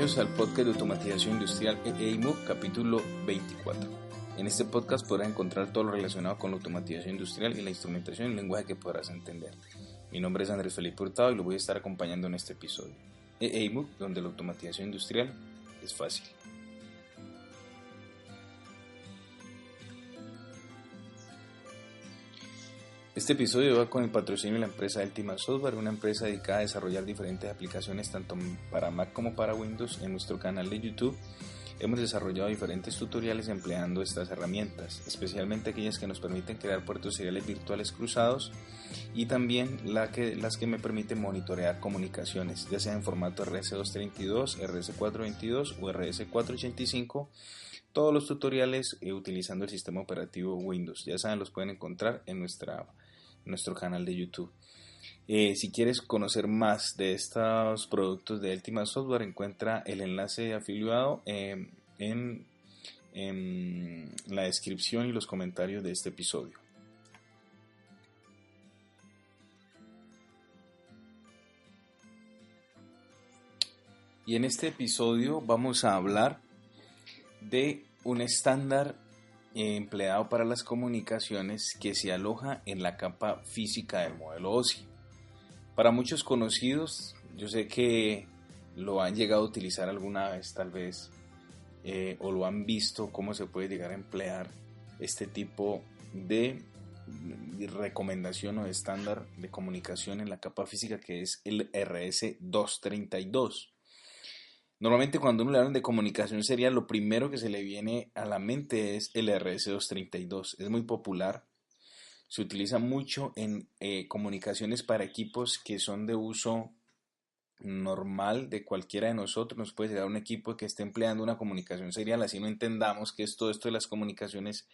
Bienvenidos al podcast de automatización industrial EIMUC, capítulo 24. En este podcast podrás encontrar todo lo relacionado con la automatización industrial y la instrumentación en lenguaje que podrás entender. Mi nombre es Andrés Felipe Hurtado y lo voy a estar acompañando en este episodio. EIMUC, donde la automatización industrial es fácil. Este episodio va con el patrocinio de la empresa Ultima Software, una empresa dedicada a desarrollar diferentes aplicaciones tanto para Mac como para Windows. En nuestro canal de YouTube hemos desarrollado diferentes tutoriales empleando estas herramientas, especialmente aquellas que nos permiten crear puertos seriales virtuales cruzados y también las que me permiten monitorear comunicaciones, ya sea en formato RS232, RS422 o RS485. Todos los tutoriales utilizando el sistema operativo Windows, ya saben, los pueden encontrar en nuestro canal de YouTube. Si quieres conocer más de estos productos de Ultima Software, encuentra el enlace afiliado en la descripción y los comentarios de este episodio. Y en este episodio vamos a hablar de un estándar empleado para las comunicaciones que se aloja en la capa física del modelo OSI. Para muchos conocidos, yo sé que lo han llegado a utilizar alguna vez tal vez, o lo han visto cómo se puede llegar a emplear este tipo de recomendación o de estándar de comunicación en la capa física, que es el RS232. Normalmente cuando uno le habla de comunicación serial, lo primero que se le viene a la mente es el RS232. Es muy popular, se utiliza mucho en comunicaciones para equipos que son de uso normal de cualquiera de nosotros. Nos puede llegar un equipo que esté empleando una comunicación serial, así no entendamos que es todo esto de las comunicaciones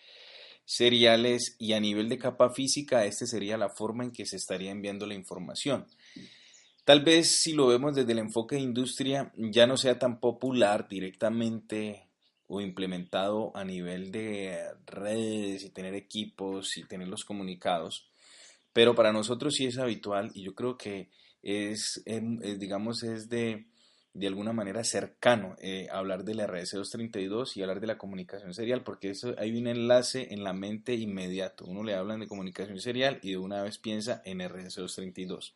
seriales, y a nivel de capa física, esta sería la forma en que se estaría enviando la información. Tal vez si lo vemos desde el enfoque de industria ya no sea tan popular directamente o implementado a nivel de redes y tener equipos y tener los comunicados, pero para nosotros sí es habitual, y yo creo que digamos, es de alguna manera cercano hablar del RS232 y hablar de la comunicación serial, porque hay un enlace en la mente inmediato. Uno le hablan de comunicación serial y de una vez piensa en RS232.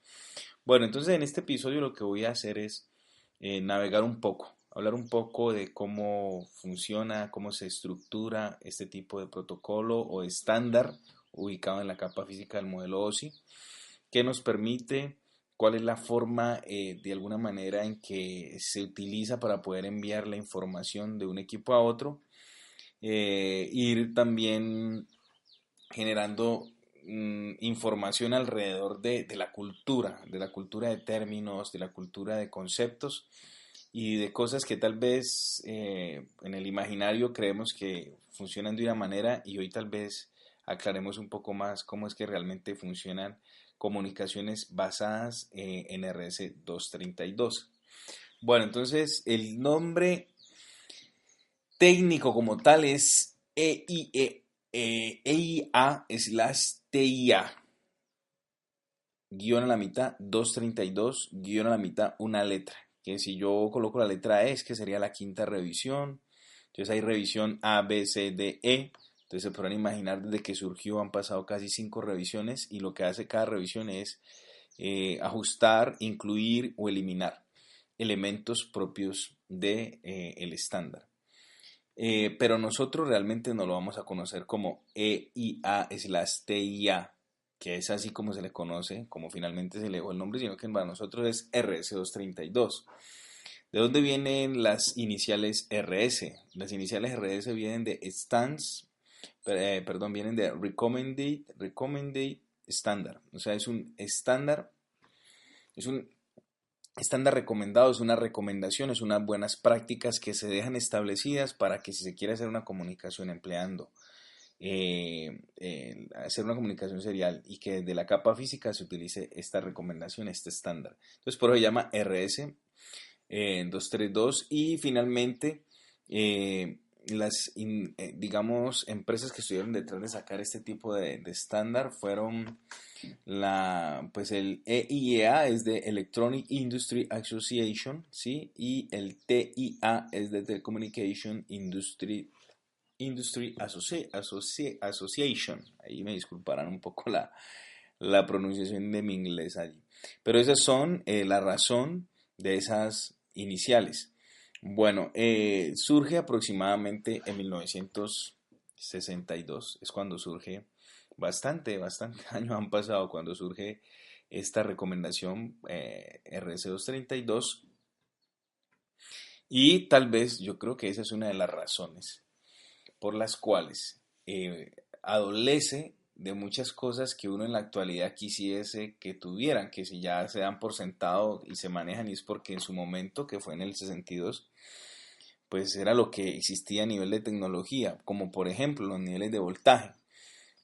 Bueno, entonces en este episodio lo que voy a hacer es navegar un poco, hablar un poco de cómo funciona, cómo se estructura este tipo de protocolo o estándar ubicado en la capa física del modelo OSI, qué nos permite, cuál es la forma de alguna manera en que se utiliza para poder enviar la información de un equipo a otro, ir también generando información alrededor de la cultura de términos, de la cultura de conceptos y de cosas que tal vez en el imaginario creemos que funcionan de una manera, y hoy tal vez aclaremos un poco más cómo es que realmente funcionan comunicaciones basadas en RS232. Bueno, entonces el nombre técnico como tal es EIA/TIA, guión a la mitad, 232, guión a la mitad, una letra. Que si yo coloco la letra E, es que sería la quinta revisión. Entonces hay revisión A, B, C, D, E. Entonces se podrán imaginar desde que surgió han pasado casi 5 revisiones, y lo que hace cada revisión es ajustar, incluir o eliminar elementos propios de el estándar. Pero nosotros realmente no lo vamos a conocer como EIA/TIA, que es así como se le conoce, como finalmente se le dio el nombre, sino que para nosotros es RS232. ¿De dónde vienen las iniciales RS? Las iniciales RS vienen de vienen de Recommended Standard. O sea, es un estándar recomendado, es una recomendación, es unas buenas prácticas que se dejan establecidas para que si se quiere hacer una comunicación empleando, hacer una comunicación serial, y que desde la capa física se utilice esta recomendación, este estándar. Entonces por eso se llama RS 232, y finalmente digamos, empresas que estuvieron detrás de sacar este tipo de estándar fueron pues el EIEA es de Electronic Industry Association, ¿sí? Y el TIA es de Telecommunication Industry Association. Ahí me disculparán un poco la pronunciación de mi inglés allí. Pero esas son la razón de esas iniciales. Bueno, surge aproximadamente en 1962, es cuando surge, bastante años han pasado cuando surge esta recomendación RC232 y tal vez yo creo que esa es una de las razones por las cuales adolece de muchas cosas que uno en la actualidad quisiese que tuvieran, que si ya se dan por sentado y se manejan y es porque en su momento, que fue en el 62, pues era lo que existía a nivel de tecnología, como por ejemplo los niveles de voltaje.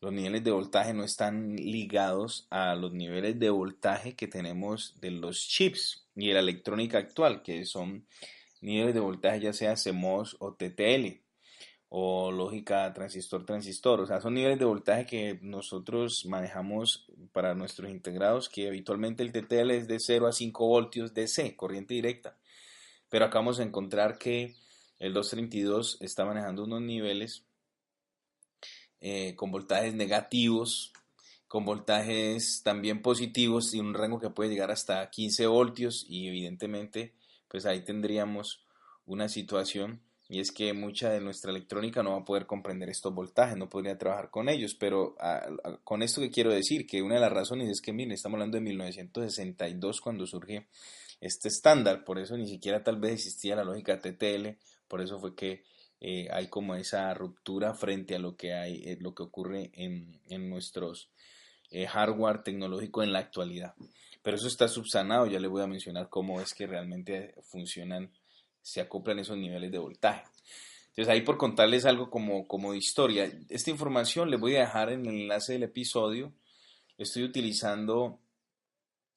Los niveles de voltaje no están ligados a los niveles de voltaje que tenemos de los chips y de la electrónica actual, que son niveles de voltaje ya sea CMOS o TTL o lógica transistor-transistor. O sea, son niveles de voltaje que nosotros manejamos para nuestros integrados, que habitualmente el TTL es de 0 a 5 voltios DC, corriente directa. Pero acá vamos a encontrar que el 232 está manejando unos niveles con voltajes negativos, con voltajes también positivos y un rango que puede llegar hasta 15 voltios y evidentemente pues ahí tendríamos una situación y es que mucha de nuestra electrónica no va a poder comprender estos voltajes, no podría trabajar con ellos, pero con esto que quiero decir, que una de las razones es que miren, estamos hablando de 1962 cuando surge este estándar, por eso ni siquiera tal vez existía la lógica TTL, por eso fue que hay como esa ruptura frente a lo que hay, lo que ocurre en nuestros hardware tecnológico en la actualidad. Pero eso está subsanado, ya les voy a mencionar cómo es que realmente funcionan, se acoplan esos niveles de voltaje. Entonces ahí por contarles algo como de historia, esta información les voy a dejar en el enlace del episodio. Estoy utilizando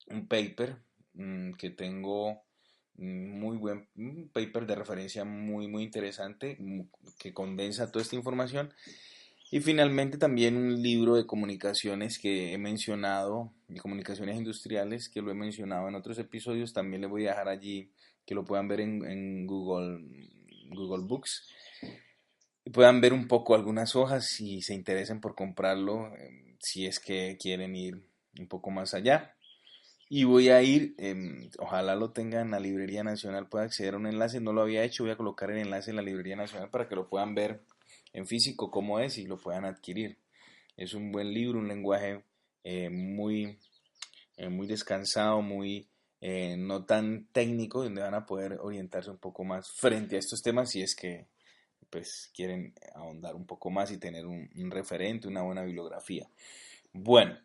un paper que tengo muy buen paper de referencia muy interesante que condensa toda esta información y finalmente también un libro de comunicaciones que he mencionado, de comunicaciones industriales que lo he mencionado en otros episodios, también les voy a dejar allí que lo puedan ver en Google Books y puedan ver un poco algunas hojas si se interesen por comprarlo, si es que quieren ir un poco más allá. Y voy a ir, ojalá lo tenga en la Librería Nacional, pueda acceder a un enlace, no lo había hecho, voy a colocar el enlace en la Librería Nacional para que lo puedan ver en físico cómo es y lo puedan adquirir. Es un buen libro, un lenguaje muy descansado, no tan técnico, donde van a poder orientarse un poco más frente a estos temas si es que pues quieren ahondar un poco más y tener un referente, una buena bibliografía. Bueno.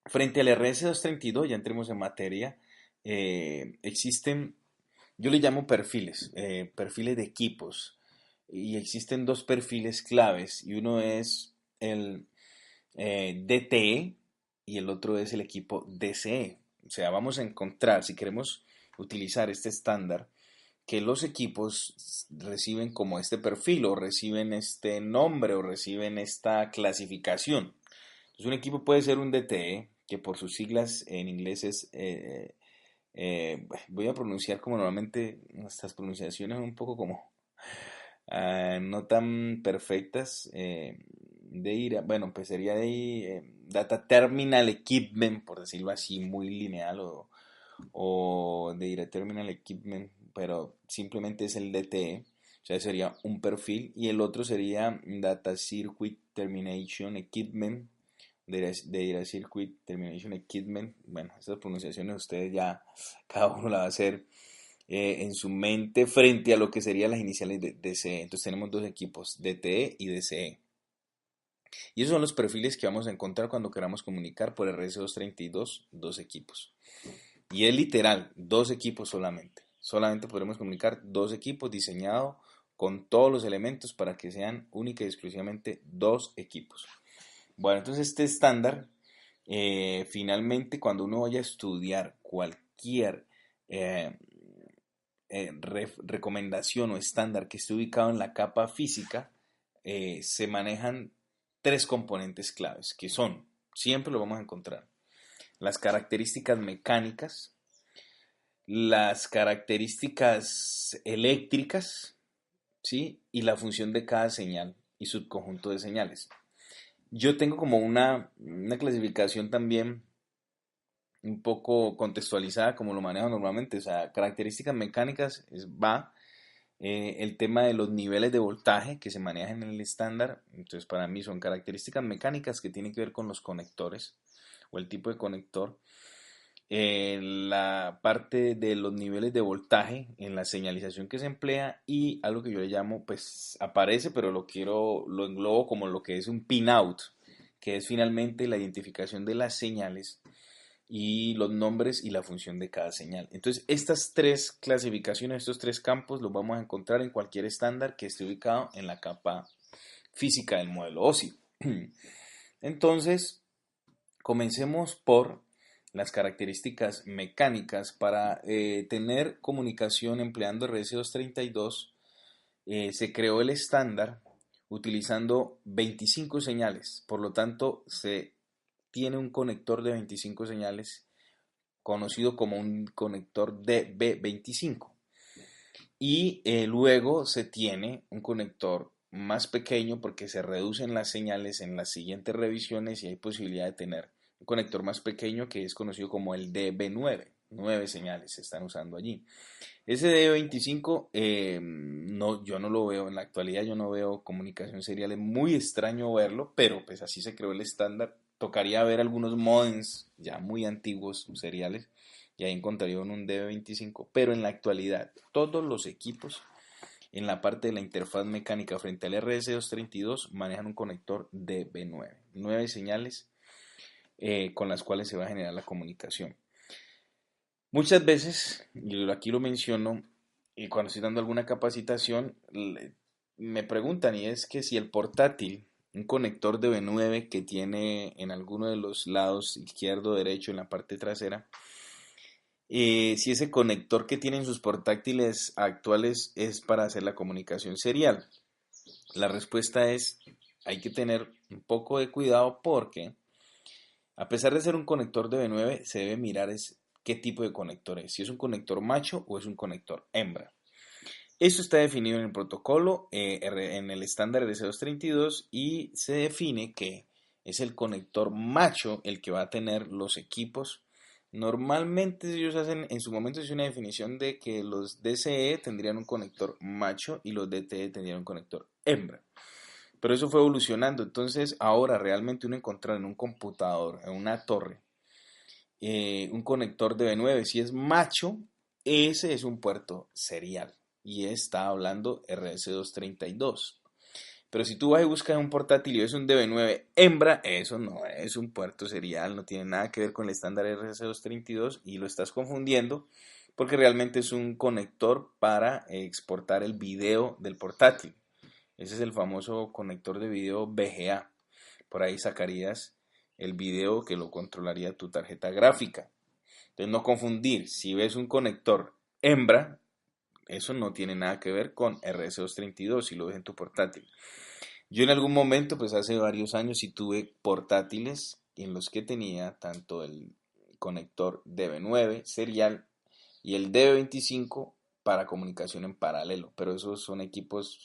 Frente al RS232, ya entremos en materia, existen, yo le llamo perfiles, perfiles de equipos, y existen dos perfiles claves, y uno es el DTE y el otro es el equipo DCE. O sea, vamos a encontrar, si queremos utilizar este estándar, que los equipos reciben como este perfil, o reciben este nombre, o reciben esta clasificación. Entonces, un equipo puede ser un DTE, que por sus siglas en inglés es, voy a pronunciar como normalmente, nuestras pronunciaciones un poco como no tan perfectas. Bueno, empezaría de ahí, Data Terminal Equipment, por decirlo así, muy lineal, o Data Terminal Equipment, pero simplemente es el DTE. O sea, sería un perfil y el otro sería Data Circuit Termination Equipment, de Circuit Termination Equipment. Bueno, estas pronunciaciones ustedes ya, cada uno la va a hacer en su mente frente a lo que serían las iniciales de DCE. Entonces tenemos dos equipos, DTE y DCE. Y esos son los perfiles que vamos a encontrar cuando queramos comunicar por RS232, dos equipos. Y es literal, dos equipos solamente. Solamente podremos comunicar dos equipos diseñados con todos los elementos para que sean única y exclusivamente dos equipos. Bueno, entonces este estándar, finalmente cuando uno vaya a estudiar cualquier recomendación o estándar que esté ubicado en la capa física, se manejan tres componentes claves, que son, siempre lo vamos a encontrar, las características mecánicas, las características eléctricas, ¿sí? Y la función de cada señal y subconjunto de señales. Yo tengo como una clasificación también un poco contextualizada como lo manejo normalmente. O sea, características mecánicas va el tema de los niveles de voltaje que se manejan en el estándar. Entonces, para mí son características mecánicas que tienen que ver con los conectores o el tipo de conector. La parte de los niveles de voltaje en la señalización que se emplea y algo que yo le llamo, pues aparece, pero lo englobo como lo que es un pinout, que es finalmente la identificación de las señales y los nombres y la función de cada señal. Entonces, estas tres clasificaciones, estos tres campos, los vamos a encontrar en cualquier estándar que esté ubicado en la capa física del modelo OSI. Entonces, comencemos por las características mecánicas. Para tener comunicación empleando RS232, se creó el estándar utilizando 25 señales. Por lo tanto, se tiene un conector de 25 señales conocido como un conector DB25. Y luego se tiene un conector más pequeño porque se reducen las señales en las siguientes revisiones y hay posibilidad de tener un conector más pequeño que es conocido como el DB9. 9 señales se están usando allí. Ese DB25, no, yo no lo veo en la actualidad, yo no veo comunicación serial, es muy extraño verlo, pero pues así se creó el estándar. Tocaría ver algunos modems ya muy antiguos, seriales, y ahí encontraría un DB25, pero en la actualidad todos los equipos en la parte de la interfaz mecánica frente al RS232 manejan un conector DB9, 9 señales con las cuales se va a generar la comunicación. Muchas veces, y aquí lo menciono, y cuando estoy dando alguna capacitación, me preguntan, y es que si el portátil, un conector de B9 que tiene en alguno de los lados, izquierdo o derecho, en la parte trasera, si ese conector que tienen sus portátiles actuales es para hacer la comunicación serial. La respuesta es, hay que tener un poco de cuidado porque, a pesar de ser un conector de B9, se debe mirar qué tipo de conector es, si es un conector macho o es un conector hembra. Esto está definido en el protocolo, en el estándar RS232 y se define que es el conector macho el que va a tener los equipos. Normalmente ellos hacen, en su momento es una definición de que los DCE tendrían un conector macho y los DTE tendrían un conector hembra. Pero eso fue evolucionando, entonces ahora realmente uno encontrar en un computador, en una torre, un conector de B9, si es macho, ese es un puerto serial y está hablando RS232. Pero si tú vas y buscas un portátil y es un DB9 hembra, eso no es un puerto serial, no tiene nada que ver con el estándar RS232 y lo estás confundiendo porque realmente es un conector para exportar el video del portátil. Ese es el famoso conector de video VGA. Por ahí sacarías el video que lo controlaría tu tarjeta gráfica. Entonces no confundir, si ves un conector hembra, eso no tiene nada que ver con RS232 si lo ves en tu portátil. Yo en algún momento, pues hace varios años, sí tuve portátiles en los que tenía tanto el conector DB9 serial y el DB25 para comunicación en paralelo, pero esos son equipos,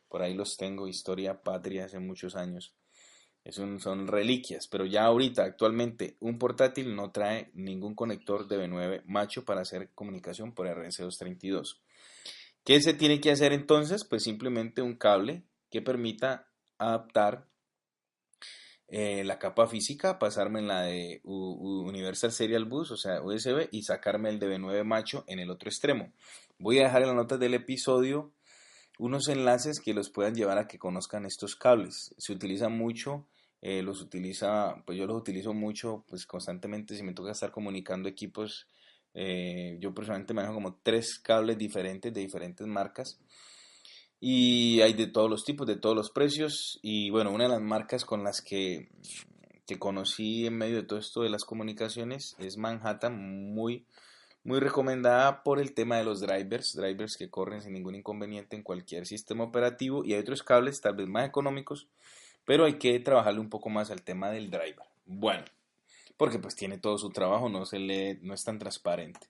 por ahí los tengo, historia patria hace muchos años. Son reliquias, pero ya ahorita, actualmente, un portátil no trae ningún conector de B9 macho para hacer comunicación por RS232. ¿Qué se tiene que hacer entonces? Pues simplemente un cable que permita adaptar la capa física, pasarme en la de Universal Serial Bus, o sea, USB, y sacarme el de B9 macho en el otro extremo. Voy a dejar en las notas del episodio unos enlaces que los puedan llevar a que conozcan estos cables. Se utiliza mucho, pues yo los utilizo mucho, pues constantemente si me toca estar comunicando equipos. Yo personalmente manejo como 3 cables diferentes de diferentes marcas y hay de todos los tipos, de todos los precios y bueno, una de las marcas con las que conocí en medio de todo esto de las comunicaciones es Manhattan, muy muy recomendada por el tema de los drivers que corren sin ningún inconveniente en cualquier sistema operativo, y hay otros cables tal vez más económicos, pero hay que trabajarle un poco más al tema del driver. Bueno, porque pues tiene todo su trabajo, no se lee, no es tan transparente.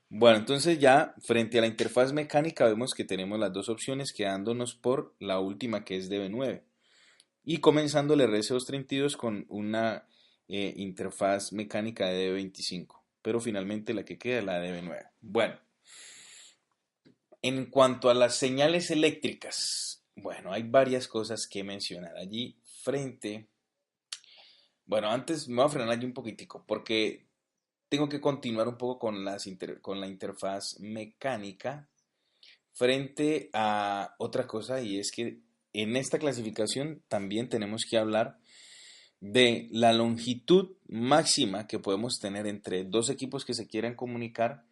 Bueno, entonces ya frente a la interfaz mecánica vemos que tenemos las dos opciones, quedándonos por la última, que es DB9, y comenzando el RC232 con una interfaz mecánica de DB25, pero finalmente la que queda es la DB9. Bueno, en cuanto a las señales eléctricas, bueno, hay varias cosas que mencionar allí frente. Bueno, antes me voy a frenar allí un poquitico porque tengo que continuar un poco con con la interfaz mecánica frente a otra cosa, y es que en esta clasificación también tenemos que hablar de la longitud máxima que podemos tener entre dos equipos que se quieran comunicar,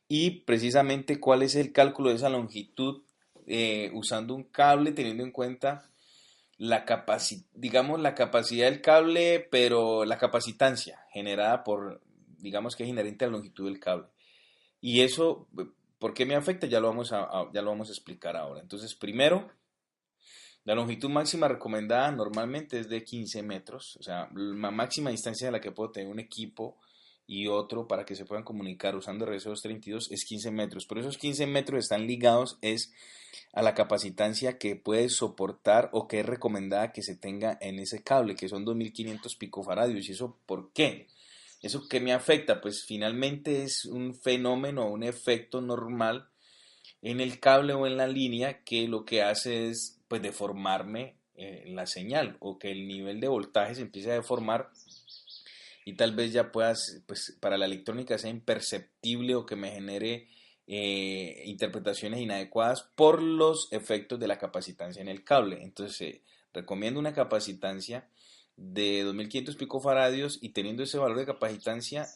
y precisamente cuál es el cálculo de esa longitud usando un cable, teniendo en cuenta digamos, la capacidad del cable, pero la capacitancia generada por, digamos, que es inherente a la longitud del cable. Y eso, ¿por qué me afecta? Ya lo vamos a explicar ahora. Entonces, primero, la longitud máxima recomendada normalmente es de 15 metros, o sea, la máxima distancia de la que puedo tener un equipo y otro para que se puedan comunicar usando RS232 es 15 metros, pero esos 15 metros están ligados es a la capacitancia que puede soportar o que es recomendada que se tenga en ese cable, que son 2500 picofaradios. ¿Y eso por qué? ¿Eso qué me afecta? Pues finalmente es un fenómeno, un efecto normal en el cable o en la línea que lo que hace es pues deformarme la señal, o que el nivel de voltaje se empiece a deformar y tal vez ya puedas, pues para la electrónica sea imperceptible, o que me genere interpretaciones inadecuadas por los efectos de la capacitancia en el cable. Entonces recomiendo una capacitancia de 2500 picofaradios, y teniendo ese valor de capacitancia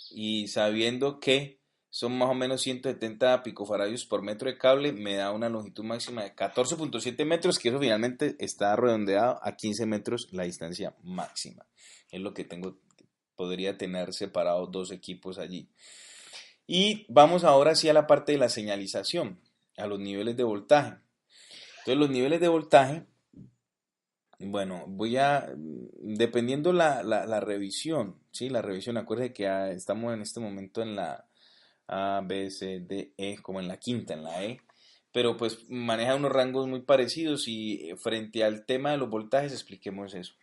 y sabiendo que son más o menos 170 picofaradios por metro de cable, me da una longitud máxima de 14.7 metros, que eso finalmente está redondeado a 15 metros la distancia máxima. Es lo que podría tener separados dos equipos allí. Y vamos ahora sí a la parte de la señalización, a los niveles de voltaje. Entonces los niveles de voltaje, bueno, dependiendo la revisión, ¿sí? La revisión, acuérdense que estamos en este momento en la A, B, C, D, E, como en la quinta, en la E, pero pues maneja unos rangos muy parecidos, y frente al tema de los voltajes expliquemos eso.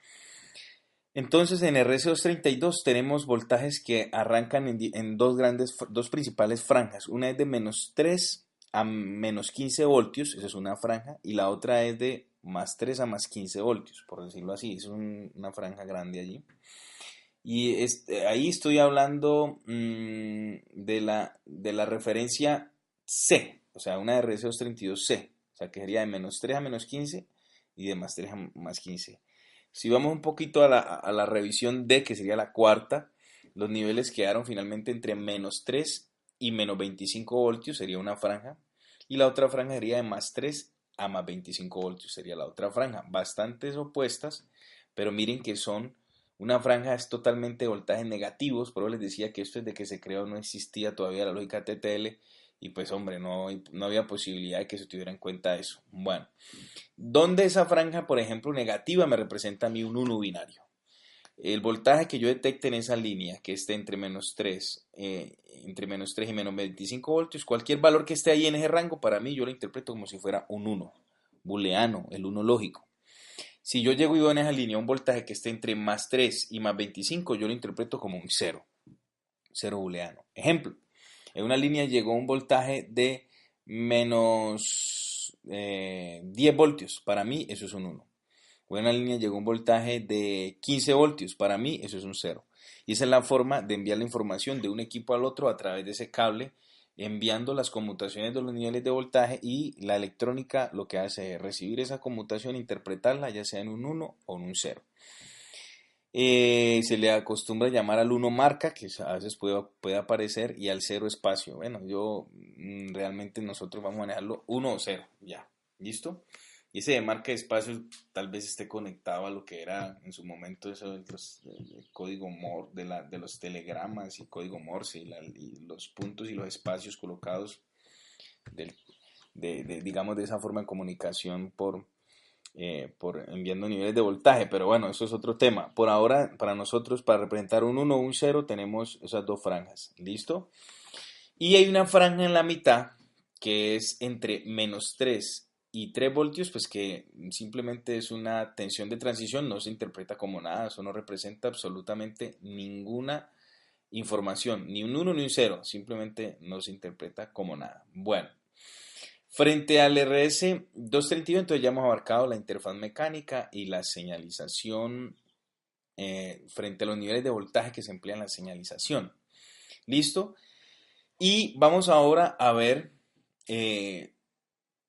Entonces en RC232 tenemos voltajes que arrancan en dos principales franjas. Una es de -3 a -15 voltios, esa es una franja, y la otra es de +3 a +15 voltios, por decirlo así, es una franja grande allí. Y ahí estoy hablando de la referencia C, o sea, una RC232C, o sea, que sería de -3 a -15 y de +3 a +15. Si vamos un poquito a la revisión D, que sería la cuarta, los niveles quedaron finalmente entre -3 y -25 voltios, sería una franja, y la otra franja sería de +3 a +25 voltios, sería la otra franja. Bastantes opuestas, pero miren que son una franja es totalmente de voltajes negativos. Por eso les decía que esto desde que se creó no existía todavía la lógica TTL, y pues hombre, no había posibilidad de que se tuviera en cuenta eso. Bueno, ¿dónde esa franja, por ejemplo, negativa me representa a mí un 1 binario? El voltaje que yo detecte en esa línea, que esté entre -3 y -25 voltios, cualquier valor que esté ahí en ese rango, para mí yo lo interpreto como si fuera un 1 booleano, el 1 lógico. Si yo llego y veo en esa línea un voltaje que esté entre +3 y +25, yo lo interpreto como un 0, 0 booleano. Ejemplo, en una línea llegó un voltaje de -10 voltios, para mí eso es un 1. O en una línea llegó un voltaje de 15 voltios, para mí eso es un 0. Y esa es la forma de enviar la información de un equipo al otro a través de ese cable, enviando las conmutaciones de los niveles de voltaje, y la electrónica lo que hace es recibir esa conmutación, interpretarla ya sea en un 1 o en un 0. Se le acostumbra llamar al 1 marca, que a veces puede aparecer, y al 0 espacio. Bueno, realmente nosotros vamos a manejarlo 1 o 0, ya, ¿listo? Y ese de marca de espacios tal vez esté conectado a lo que era en su momento eso el código Morse, de los telegramas y código Morse y los puntos y los espacios colocados del, digamos, de esa forma de comunicación por enviando niveles de voltaje, pero bueno, eso es otro tema. Por ahora, para nosotros, para representar un 1 o un 0, tenemos esas dos franjas, ¿listo? Y hay una franja en la mitad que es entre -3 y 3 voltios, pues que simplemente es una tensión de transición, no se interpreta como nada, eso no representa absolutamente ninguna información, ni un 1 ni un 0, simplemente no se interpreta como nada. Bueno, frente al RS-232, entonces ya hemos abarcado la interfaz mecánica y la señalización frente a los niveles de voltaje que se emplean en la señalización. ¿Listo? Y vamos ahora a ver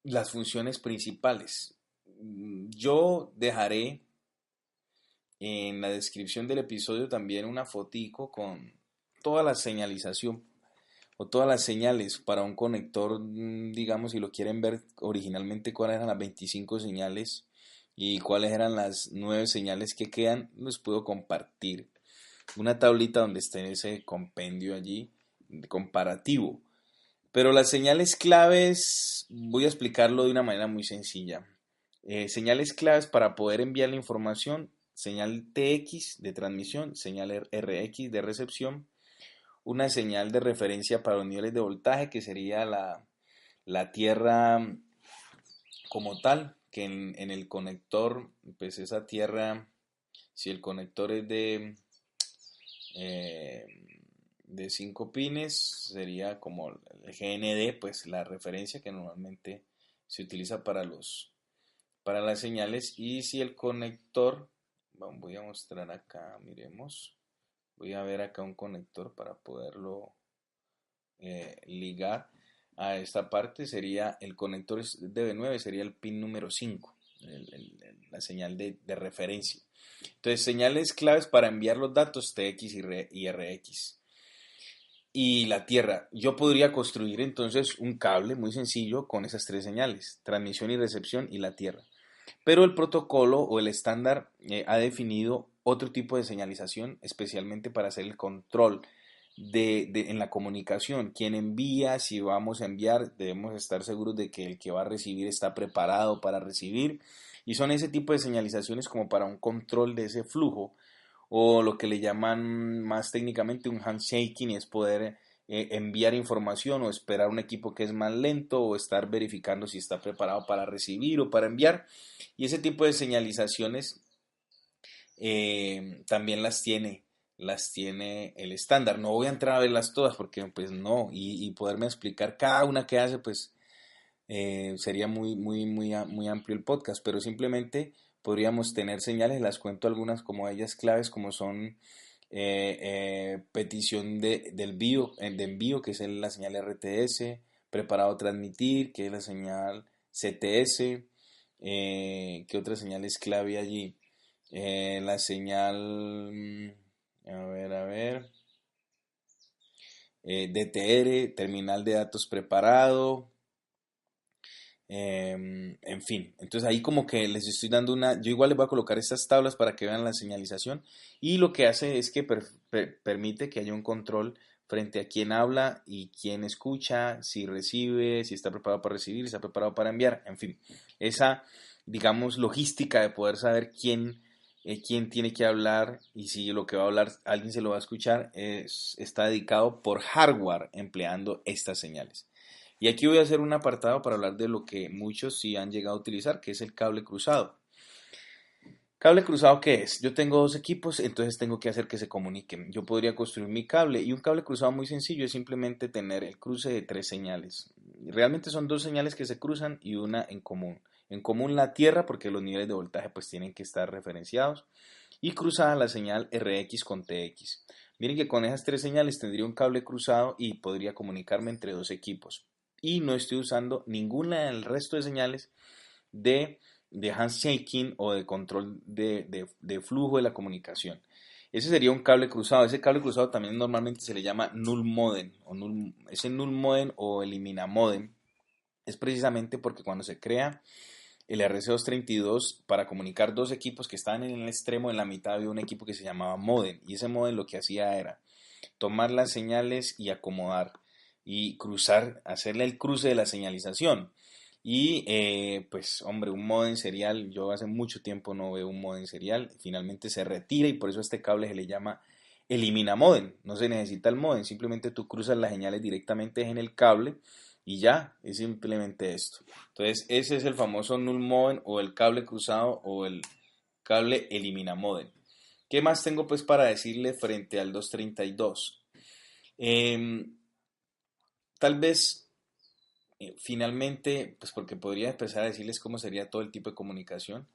las funciones principales. Yo dejaré en la descripción del episodio también una fotico con toda la señalización o todas las señales para un conector, digamos, si lo quieren ver originalmente cuáles eran las 25 señales y cuáles eran las 9 señales que quedan, les puedo compartir una tablita donde esté ese compendio allí comparativo. Pero las señales claves, voy a explicarlo de una manera muy sencilla. Señales claves para poder enviar la información: señal TX de transmisión, señal RX de recepción, una señal de referencia para los niveles de voltaje, que sería la tierra como tal, que en el conector, pues esa tierra, si el conector es eh, de 5 pines, sería como el GND, pues la referencia que normalmente se utiliza para las señales. Y si el conector, voy a mostrar acá, miremos, voy a ver acá un conector para poderlo ligar a esta parte, sería el conector DB9, sería el pin número 5, la señal de referencia. Entonces, señales claves para enviar los datos TX y RX. Y la Tierra, yo podría construir entonces un cable muy sencillo con esas tres señales: transmisión y recepción y la Tierra. Pero el protocolo o el estándar ha definido otro tipo de señalización, especialmente para hacer el control en la comunicación. Quien envía, si vamos a enviar, debemos estar seguros de que el que va a recibir está preparado para recibir. Y son ese tipo de señalizaciones como para un control de ese flujo, o lo que le llaman más técnicamente un handshaking, es poder enviar información o esperar un equipo que es más lento, o estar verificando si está preparado para recibir o para enviar. Y ese tipo de señalizaciones también las tiene el estándar. No voy a entrar a verlas todas porque pues no, y poderme explicar cada una que hace, pues sería muy amplio el podcast, pero simplemente podríamos tener señales. Las cuento algunas como ellas claves, como son petición de envío, que es la señal RTS, preparado a transmitir, que es la señal CTS. ¿Qué otra señal es clave allí? La señal, a ver, DTR, terminal de datos preparado. En fin, entonces ahí como que les estoy dando yo igual les voy a colocar estas tablas para que vean la señalización, y lo que hace es que permite que haya un control frente a quién habla y quién escucha, si recibe, si está preparado para recibir, si está preparado para enviar, en fin, esa, digamos, logística de poder saber quién tiene que hablar y si lo que va a hablar alguien se lo va a escuchar, está dedicado por hardware empleando estas señales. Y aquí voy a hacer un apartado para hablar de lo que muchos sí han llegado a utilizar, que es el cable cruzado. ¿Cable cruzado qué es? Yo tengo dos equipos, entonces tengo que hacer que se comuniquen. Yo podría construir mi cable, y un cable cruzado muy sencillo es simplemente tener el cruce de tres señales. Realmente son dos señales que se cruzan y una en común. En común la tierra, porque los niveles de voltaje pues tienen que estar referenciados, y cruzada la señal RX con TX. Miren que con esas tres señales tendría un cable cruzado y podría comunicarme entre dos equipos. Y no estoy usando ninguna del resto de señales de, de handshaking o de control de flujo de la comunicación. Ese sería un cable cruzado. Ese cable cruzado también normalmente se le llama null modem. Ese null modem o elimina modem es precisamente porque cuando se crea el RC232 para comunicar dos equipos que estaban en el extremo. En la mitad había un equipo que se llamaba modem, y ese modem lo que hacía era tomar las señales y acomodar y cruzar, hacerle el cruce de la señalización. Y pues hombre, un modem serial, yo hace mucho tiempo no veo un modem serial, finalmente se retira y por eso a este cable se le llama elimina modem. No se necesita el modem, simplemente tú cruzas las señales directamente en el cable y ya, es simplemente esto. Entonces ese es el famoso null modem o el cable cruzado o el cable elimina modem. ¿Qué más tengo pues para decirle frente al 232? Tal vez finalmente, pues porque podría empezar a decirles cómo sería todo el tipo de comunicación.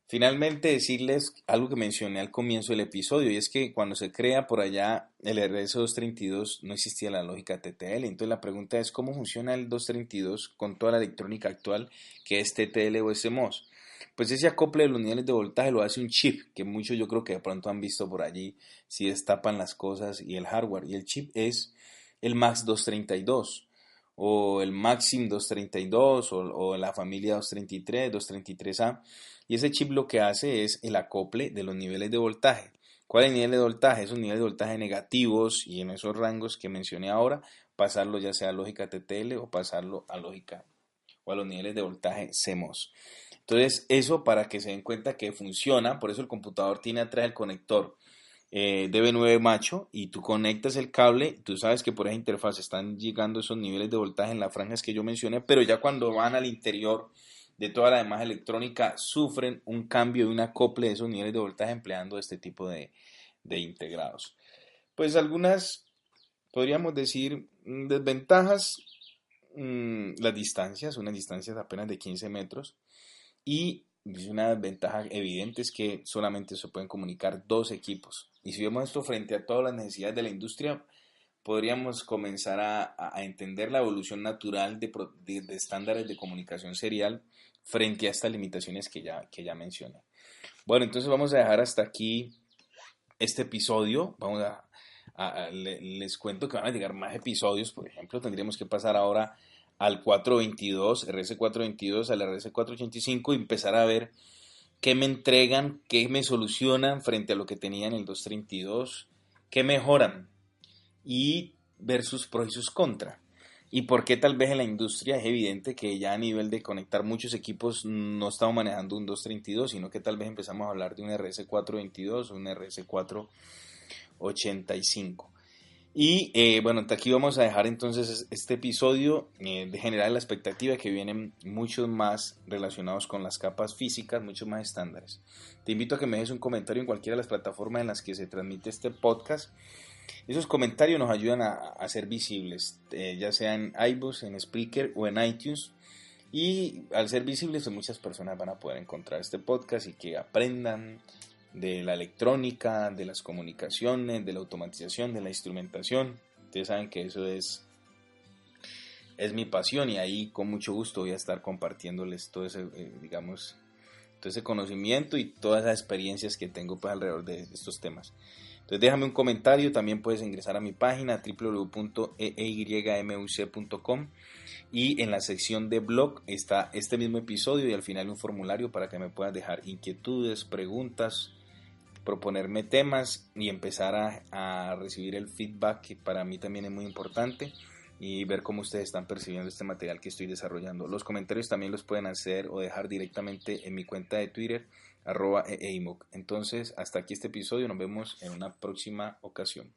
Finalmente decirles algo que mencioné al comienzo del episodio, y es que cuando se crea por allá el RS232 no existía la lógica TTL. Entonces la pregunta es cómo funciona el 232 con toda la electrónica actual que es TTL o SMOS. Pues ese acople de los niveles de voltaje lo hace un chip, que muchos yo creo que de pronto han visto por allí si destapan las cosas, y el hardware. Y el chip es el MAX 232 o el Maxim 232 o la familia 233, 233A. Y ese chip lo que hace es el acople de los niveles de voltaje. ¿Cuál es el nivel de voltaje? Esos niveles de voltaje negativos, y en esos rangos que mencioné ahora, pasarlo ya sea a lógica TTL o pasarlo a lógica o a los niveles de voltaje CMOS. Entonces, eso para que se den cuenta que funciona. Por eso el computador tiene atrás el conector DB9 macho, y tú conectas el cable. Tú sabes que por esa interfaz están llegando esos niveles de voltaje en las franjas que yo mencioné, pero ya cuando van al interior de toda la demás electrónica sufren un cambio y un acople de esos niveles de voltaje empleando este tipo de integrados. Pues algunas, podríamos decir, desventajas. Las distancias, unas distancias apenas de 15 metros, y una desventaja evidente es que solamente se pueden comunicar dos equipos. Y si vemos esto frente a todas las necesidades de la industria, podríamos comenzar a entender la evolución natural de estándares de comunicación serial frente a estas limitaciones que ya mencioné. Bueno, entonces vamos a dejar hasta aquí este episodio. Les cuento que van a llegar más episodios. Por ejemplo, tendríamos que pasar ahora al 422, RS422, al RS485, y empezar a ver qué me entregan, qué me solucionan frente a lo que tenía en el 232, qué mejoran, y ver sus pros y sus contras. Y por qué tal vez en la industria es evidente que ya a nivel de conectar muchos equipos no estamos manejando un 232, sino que tal vez empezamos a hablar de un RS422 o un RS485. Y bueno, hasta aquí vamos a dejar entonces este episodio, de generar la expectativa de que vienen muchos más relacionados con las capas físicas, muchos más estándares. Te invito a que me dejes un comentario en cualquiera de las plataformas en las que se transmite este podcast. Esos comentarios nos ayudan a ser visibles, ya sea en iBooks, en Spreaker o en iTunes. Y al ser visibles, pues muchas personas van a poder encontrar este podcast y que aprendan de la electrónica, de las comunicaciones, de la automatización, de la instrumentación. Ustedes saben que eso es mi pasión, y ahí con mucho gusto voy a estar compartiéndoles todo ese, digamos, todo ese conocimiento y todas las experiencias que tengo pues alrededor de estos temas. Entonces déjame un comentario, también puedes ingresar a mi página www.eymuc.com, y en la sección de blog está este mismo episodio y al final un formulario para que me puedas dejar inquietudes, preguntas, proponerme temas y empezar a recibir el feedback, que para mí también es muy importante, y ver cómo ustedes están percibiendo este material que estoy desarrollando. Los comentarios también los pueden hacer o dejar directamente en mi cuenta de Twitter, @eimoc. Entonces, hasta aquí este episodio, nos vemos en una próxima ocasión.